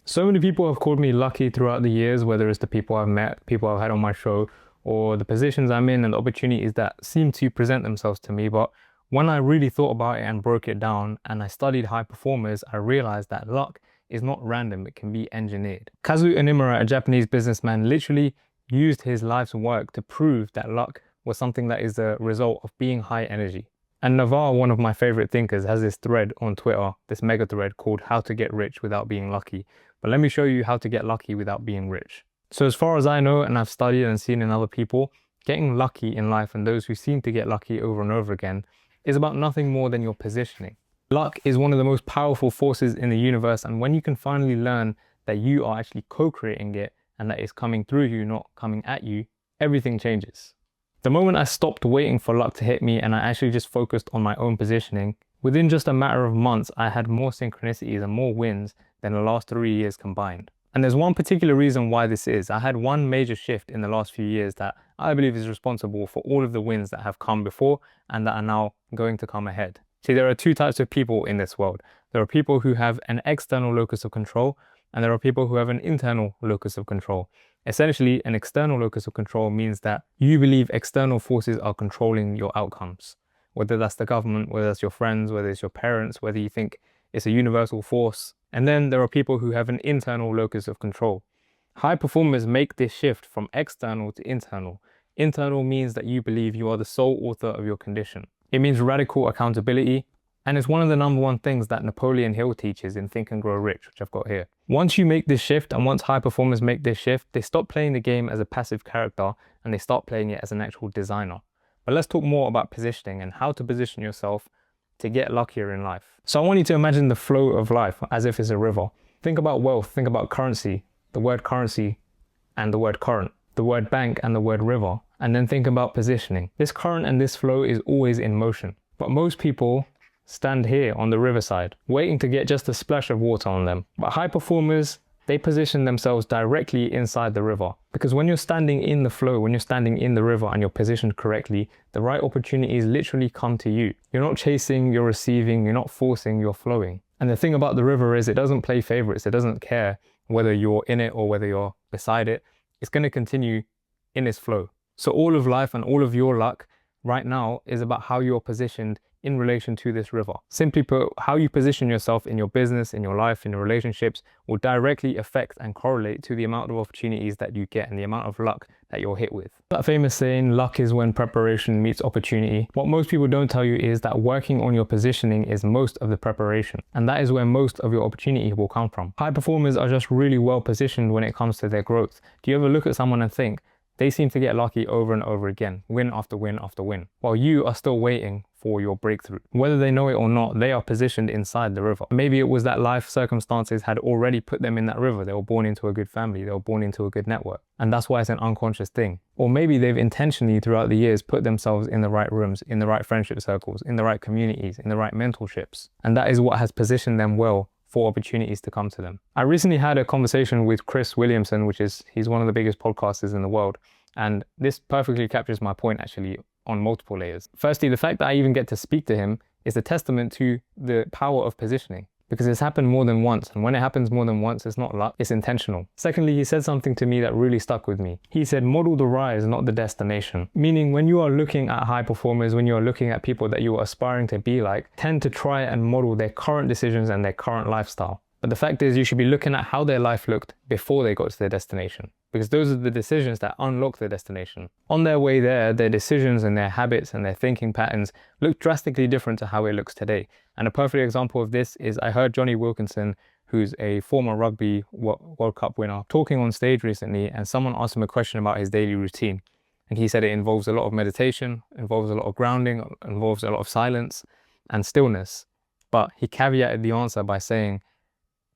So many people have called me lucky throughout the years, whether it's the people I've met, people I've had on my show, or the positions I'm in and the opportunities that seem to present themselves to me. But when I really thought about it and broke it down and I studied high performers, I realized that luck is not random, it can be engineered. Kazu Onimura, a Japanese businessman, literally used his life's work to prove that luck was something that is the result of being high energy. And Navar, one of my favorite thinkers, has this thread on Twitter, this mega thread called How to Get Rich Without Being Lucky. But let me show you how to get lucky without being rich. So as far as I know, and I've studied and seen in other people, getting lucky in life and those who seem to get lucky over and over again is about nothing more than your positioning. Luck is one of the most powerful forces in the universe, and when you can finally learn that you are actually co-creating it and that it's coming through you, not coming at you, everything changes. The moment I stopped waiting for luck to hit me and I actually just focused on my own positioning, within just a matter of months, I had more synchronicities and more wins than the last 3 years combined. And there's one particular reason why this is. I had one major shift in the last few years that I believe is responsible for all of the wins that have come before and that are now going to come ahead. See, there are two types of people in this world. There are people who have an external locus of control, and there are people who have an internal locus of control. Essentially, an external locus of control means that you believe external forces are controlling your outcomes. Whether that's the government, whether that's your friends, whether it's your parents, whether you think it's a universal force. And then there are people who have an internal locus of control. High performers make this shift from external to internal. Internal means that you believe you are the sole author of your condition. It means radical accountability. And it's one of the #1 things that Napoleon Hill teaches in Think and Grow Rich, which I've got here. Once you make this shift, and once high performers make this shift, they stop playing the game as a passive character and they start playing it as an actual designer. But let's talk more about positioning and how to position yourself to get luckier in life. So I want you to imagine the flow of life as if it's a river. Think about wealth, think about currency, the word currency and the word current, the word bank and the word river, and then think about positioning. This current and this flow is always in motion, but most people stand here on the riverside, waiting to get just a splash of water on them. But high performers, they position themselves directly inside the river. Because when you're standing in the flow, when you're standing in the river and you're positioned correctly, the right opportunities literally come to you. You're not chasing, you're receiving, you're not forcing, you're flowing. And the thing about the river is it doesn't play favorites. It doesn't care whether you're in it or whether you're beside it. It's going to continue in its flow. So all of life and all of your luck right now is about how you're positioned in relation to this river. Simply put, how you position yourself in your business, in your life, in your relationships will directly affect and correlate to the amount of opportunities that you get and the amount of luck that you're hit with. That famous saying, luck is when preparation meets opportunity. What most people don't tell you is that working on your positioning is most of the preparation, and that is where most of your opportunity will come from. High performers are just really well positioned when it comes to their growth. Do you ever look at someone and think, they seem to get lucky over and over again, win after win after win, while you are still waiting for your breakthrough? Whether they know it or not, they are positioned inside the river. Maybe it was that life circumstances had already put them in that river. They were born into a good family, they were born into a good network, and that's why it's an unconscious thing. Or maybe they've intentionally throughout the years put themselves in the right rooms, in the right friendship circles, in the right communities, in the right mentorships, and that is what has positioned them well for opportunities to come to them. I recently had a conversation with Chris Williamson, he's one of the biggest podcasters in the world. And this perfectly captures my point actually on multiple layers. Firstly, the fact that I even get to speak to him is a testament to the power of positioning, because it's happened more than once. And when it happens more than once, it's not luck, it's intentional. Secondly, he said something to me that really stuck with me. He said, model the rise, not the destination. Meaning when you are looking at high performers, when you are looking at people that you are aspiring to be like, tend to try and model their current decisions and their current lifestyle. But the fact is, you should be looking at how their life looked before they got to their destination, because those are the decisions that unlock their destination. On their way there, their decisions and their habits and their thinking patterns look drastically different to how it looks today. And a perfect example of this is I heard Johnny Wilkinson, who's a former rugby World Cup winner, talking on stage recently, and someone asked him a question about his daily routine. And he said it involves a lot of meditation, involves a lot of grounding, involves a lot of silence and stillness. But he caveated the answer by saying,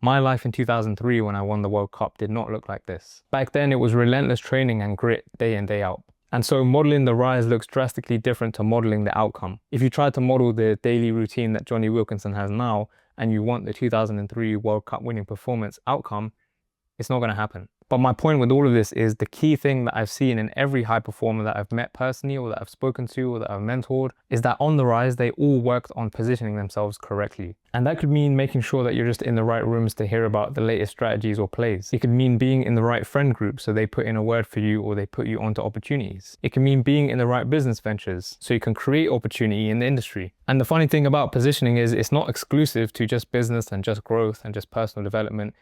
my life in 2003 when I won the World Cup did not look like this. Back then it was relentless training and grit day in, day out. And so modeling the rise looks drastically different to modeling the outcome. If you try to model the daily routine that Johnny Wilkinson has now and you want the 2003 World Cup winning performance outcome, it's not going to happen. But my point with all of this is the key thing that I've seen in every high performer that I've met personally or that I've spoken to or that I've mentored is that on the rise, they all worked on positioning themselves correctly. And that could mean making sure that you're just in the right rooms to hear about the latest strategies or plays. It could mean being in the right friend group so they put in a word for you or they put you onto opportunities. It can mean being in the right business ventures so you can create opportunity in the industry. And the funny thing about positioning is it's not exclusive to just business and just growth and just personal development.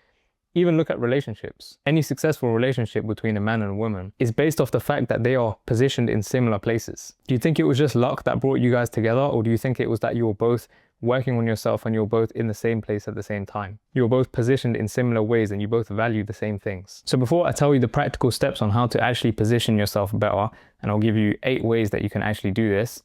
Even look at relationships. Any successful relationship between a man and a woman is based off the fact that they are positioned in similar places. Do you think it was just luck that brought you guys together, or do you think it was that you were both working on yourself and you're both in the same place at the same time? You're both positioned in similar ways and you both value the same things. So before I tell you the practical steps on how to actually position yourself better, and I'll give you 8 ways that you can actually do this,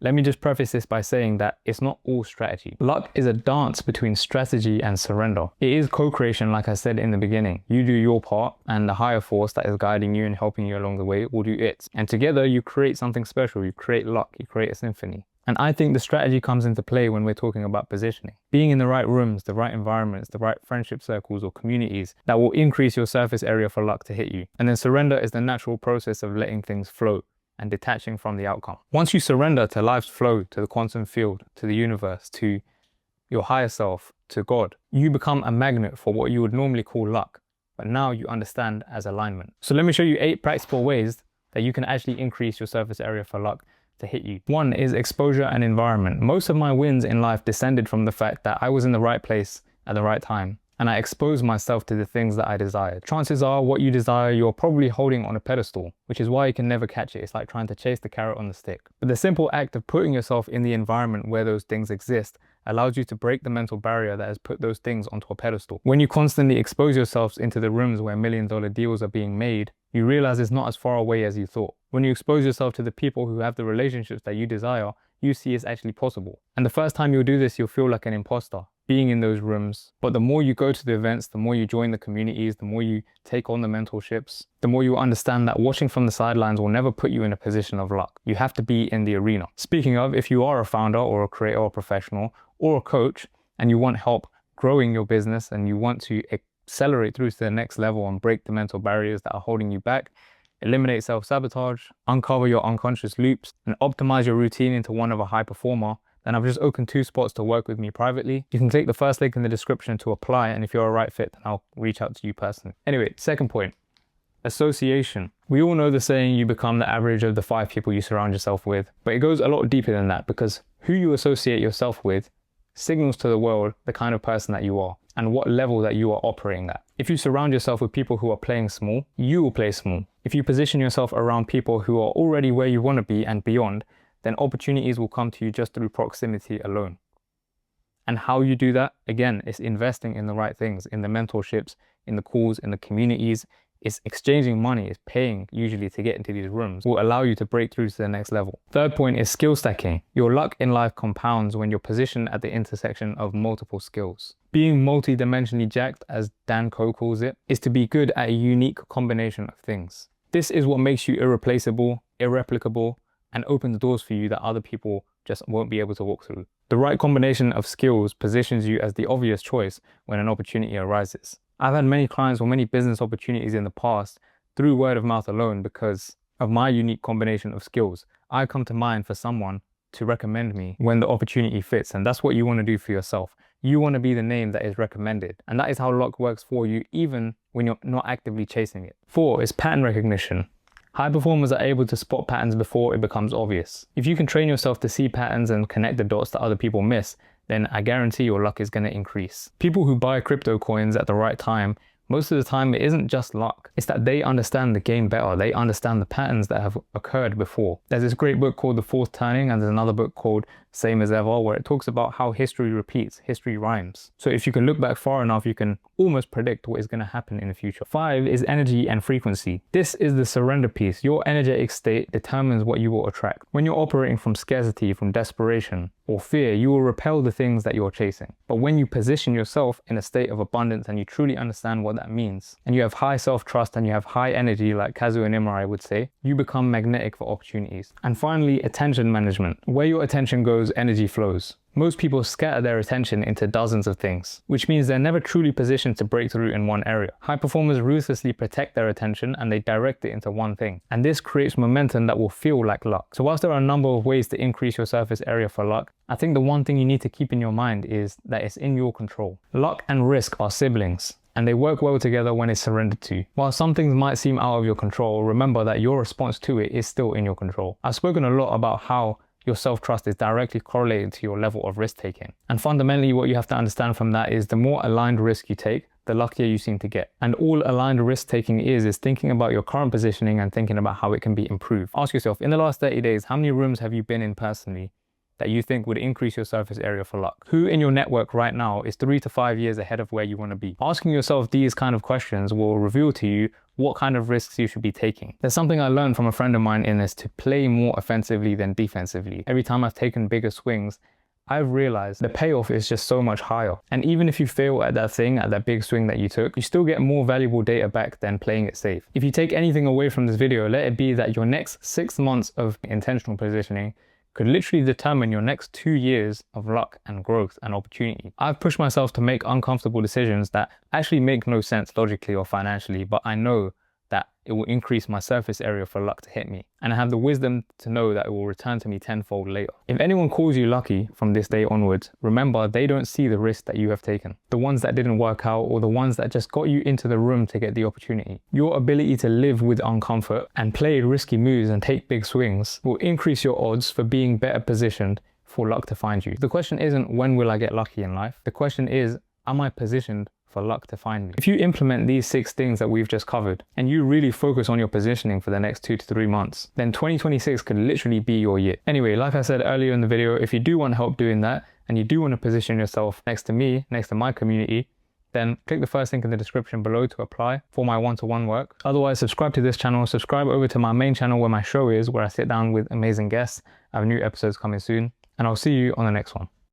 let me just preface this by saying that it's not all strategy. Luck is a dance between strategy and surrender. It is co-creation, like I said in the beginning. You do your part and the higher force that is guiding you and helping you along the way will do its. And together you create something special. You create luck, you create a symphony. And I think the strategy comes into play when we're talking about positioning. Being in the right rooms, the right environments, the right friendship circles or communities that will increase your surface area for luck to hit you. And then surrender is the natural process of letting things flow and detaching from the outcome. Once you surrender to life's flow, to the quantum field, to the universe, to your higher self, to God, you become a magnet for what you would normally call luck, but now you understand as alignment. So let me show you 8 practical ways that you can actually increase your surface area for luck to hit you. 1 is exposure and environment. Most of my wins in life descended from the fact that I was in the right place at the right time, and I exposed myself to the things that I desired. Chances are what you desire, you're probably holding on a pedestal, which is why you can never catch it. It's like trying to chase the carrot on the stick. But the simple act of putting yourself in the environment where those things exist allows you to break the mental barrier that has put those things onto a pedestal. When you constantly expose yourselves into the rooms where $1 million deals are being made, you realize it's not as far away as you thought. When you expose yourself to the people who have the relationships that you desire, you see it's actually possible. And the first time you'll do this, you'll feel like an imposter being in those rooms. But the more you go to the events, the more you join the communities, the more you take on the mentorships, the more you understand that watching from the sidelines will never put you in a position of luck. You have to be in the arena. Speaking of, if you are a founder or a creator or a professional or a coach and you want help growing your business and you want to accelerate through to the next level and break the mental barriers that are holding you back, eliminate self-sabotage, uncover your unconscious loops, and optimize your routine into one of a high performer, then I've just opened 2 spots to work with me privately. You can click the first link in the description to apply, and if you're a right fit, then I'll reach out to you personally. Anyway, second point, association. We all know the saying, you become the average of the 5 people you surround yourself with, but it goes a lot deeper than that, because who you associate yourself with signals to the world the kind of person that you are and what level that you are operating at. If you surround yourself with people who are playing small, you will play small. If you position yourself around people who are already where you want to be and beyond, then opportunities will come to you just through proximity alone. And how you do that, again, is investing in the right things, in the mentorships, in the calls, in the communities. It's exchanging money, it's paying usually to get into these rooms, will allow you to break through to the next level. Third point is skill stacking. Your luck in life compounds when you're positioned at the intersection of multiple skills. Being multi-dimensionally jacked, as Dan Coe calls it, is to be good at a unique combination of things. This is what makes you irreplaceable, irreplicable, and opens doors for you that other people just won't be able to walk through. The right combination of skills positions you as the obvious choice when an opportunity arises. I've had many clients or many business opportunities in the past through word of mouth alone because of my unique combination of skills. I come to mind for someone to recommend me when the opportunity fits, and that's what you want to do for yourself. You want to be the name that is recommended, and that is how luck works for you even when you're not actively chasing it. 4 is pattern recognition. High performers are able to spot patterns before it becomes obvious. If you can train yourself to see patterns and connect the dots that other people miss, then I guarantee your luck is going to increase. People who buy crypto coins at the right time, most of the time it isn't just luck. It's that they understand the game better. They understand the patterns that have occurred before. There's this great book called The Fourth Turning, and there's another book called Same as Ever, where it talks about how history repeats, history rhymes. So if you can look back far enough, you can almost predict what is going to happen in the future. 5 is energy and frequency. This is the surrender piece. Your energetic state determines what you will attract. When you're operating from scarcity, from desperation, or fear, you will repel the things that you're chasing. But when you position yourself in a state of abundance and you truly understand what that means, and you have high self-trust and you have high energy, like Kazu and Imrai would say, you become magnetic for opportunities. And finally, attention management. Where your attention goes flows, energy flows. Most people scatter their attention into dozens of things, which means they're never truly positioned to break through in one area. High performers ruthlessly protect their attention and they direct it into one thing. And this creates momentum that will feel like luck. So whilst there are a number of ways to increase your surface area for luck, I think the one thing you need to keep in your mind is that it's in your control. Luck and risk are siblings, and they work well together when it's surrendered to. While some things might seem out of your control, remember that your response to it is still in your control. I've spoken a lot about how your self-trust is directly correlated to your level of risk-taking. And fundamentally, what you have to understand from that is the more aligned risk you take, the luckier you seem to get. And all aligned risk-taking is thinking about your current positioning and thinking about how it can be improved. Ask yourself, in the last 30 days, how many rooms have you been in personally that you think would increase your surface area for luck? Who in your network right now is 3 to 5 years ahead of where you want to be? Asking yourself these kind of questions will reveal to you what kind of risks you should be taking. There's something I learned from a friend of mine in this: to play more offensively than defensively. Every time I've taken bigger swings, I've realized the payoff is just so much higher. And even if you fail at that thing, at that big swing that you took, you still get more valuable data back than playing it safe. If you take anything away from this video, let it be that your next 6 months of intentional positioning could literally determine your next 2 years of luck and growth and opportunity. I've pushed myself to make uncomfortable decisions that actually make no sense logically or financially, but I know that it will increase my surface area for luck to hit me. And I have the wisdom to know that it will return to me tenfold later. If anyone calls you lucky from this day onwards, remember they don't see the risk that you have taken. The ones that didn't work out, or the ones that just got you into the room to get the opportunity. Your ability to live with uncomfort and play risky moves and take big swings will increase your odds for being better positioned for luck to find you. The question isn't, when will I get lucky in life? The question is, am I positioned for luck to find me? If you implement these 6 things that we've just covered and you really focus on your positioning for the next 2 to 3 months, then 2026 could literally be your year. Anyway, like I said earlier in the video, if you do want help doing that and you do want to position yourself next to me, next to my community, then click the first link in the description below to apply for my one-to-one work. Otherwise, subscribe to this channel, subscribe over to my main channel where my show is, where I sit down with amazing guests. I have new episodes coming soon, and I'll see you on the next one.